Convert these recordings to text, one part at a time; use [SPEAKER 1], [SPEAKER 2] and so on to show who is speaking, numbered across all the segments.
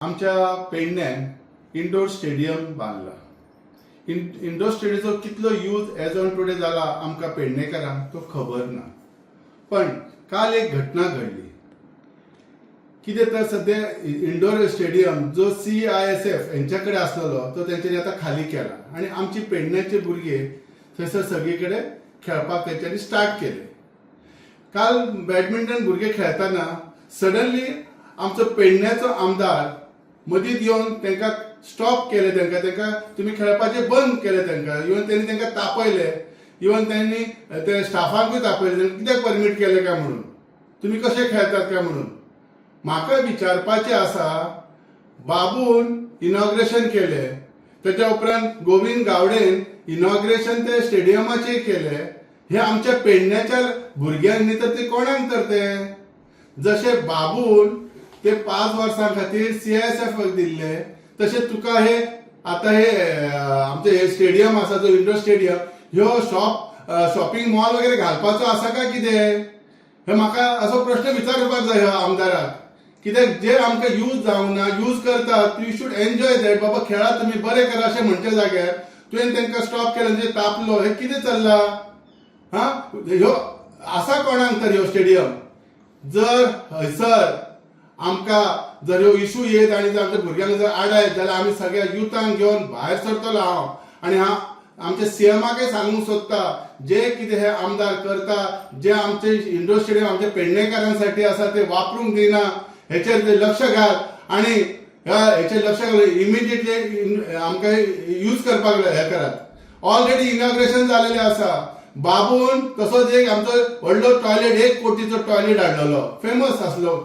[SPEAKER 1] आमच्या पेडण्यान indoor stadium बांधला. Indoor स्टेडियमचो कितलो यूज एज ऑन टुडे जाला आमकां पेडणेकारांक तो खबर ना. पण काल एक घटना घडली. कितें तर सध्या इंडोर स्टेडियम जो CISF यांच्याकडे असलेलो तो तेंच्यांनी आता खाली केला आणि आमची पेडण्याचे भुरगे थंयसर सगळीकडे खेळपाक तेंच्यांनी स्टार्ट केले. काल बॅडमिंटन भुरगे खेळताना सडनली आमचो पेडण्याचो आमदार मदींच येवन तांकां स्टॉप केले. तांकां तुमी खेळपाचे बंद केले. तांकां इवन तेणी तांकां तापयले. इवन त्यांनी ते स्टाफांकूय तापयले कित्याक परमीट केले काय म्हणून, तुमी कशे खेळतात काय म्हणून. म्हाका विचारपाचें आसा, बाबून इनॉग्रेशन केले, त्याच्या उपरांत गोविंद गावडेन इनॉग्रेशन ते स्टेडियमाचे केले. हे आमच्या पेडण्याच्या भुरग्यांनी तर ते कोणाक तर ते जशे बाबून ते 5 वर्सां खातीर CISF दिल्ले, तशें तुका हे आता हे आमचे हे स्टेडियम आसा जो इंडोर स्टेडियम ह्यो शॉपिंग मॉल वगैरे घालपाचो आसा काय कितें, हे म्हाका असो प्रश्न विचारपाक जाय ह्या आमदाराक. कित्याक जे आमकां यूज जावंक ना, यूज करतात, यू शूड एन्जॉय दॅट. बाबा खेळा तुमी, बरें करा अशें म्हणचे जाग्यार तुवें तांकां स्टॉप केलो म्हणजे तापलो, हे कितें चल्ला. ह्यो आसा कोणाक तर ह्यो स्टेडियम. जर हयसर आमकां जर ह्यो इशू येत आनी जर आमच्या भुरग्यांक जर आडायत जाल्यार आमी सगळ्या युथांक घेवन भायर सरतलो हांव. आनी आमच्या CMाकय सांगूंक सोदता, जे कितें हे आमदार करता, जे आमचे इंडोर स्टेडियम आमच्या पेडणेकारांसाठी आसा ते वापरूंक दिना, हेचेर ते लक्ष घाल आणि हेचेर लक्ष घाल. इमिडिएटली आमकां यूज करपाक हे करात. ऑलरेडी इनॉग्रेशन जालेलें आसा. बाबून तसोच एक आमचो व्हडलो टॉयलेट 1 कोटीचो टॉयलेट हाडलेलो, फेमस आसलो.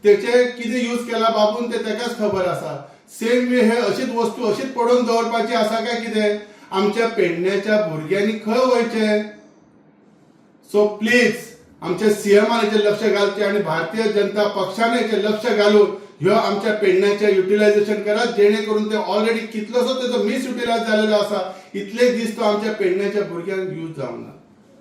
[SPEAKER 1] तेचे कितें यूज केला बाबून ते तेकाच खबर आसा. सेम वे हे अशीच वस्तू अशीच पडोवन दवरपाची आसा काय कितें. आमच्या पेडण्याच्या भुरग्यांनी खंय वयचें. सो प्लीज आमच्या CMान हेचेर लक्ष घालचें आणि भारतीय जनता पक्षान हेचेर लक्ष घालून ह्यो आमच्या पेडण्याचे युटिलायझेशन करात, जेणे करून ते ऑलरेडी कितलोसो तेजो मिस युटिलायज जालेलो आसा. इतले दीस तो आमच्या पेडण्याच्या भुरग्यांक यूज जावंक ना.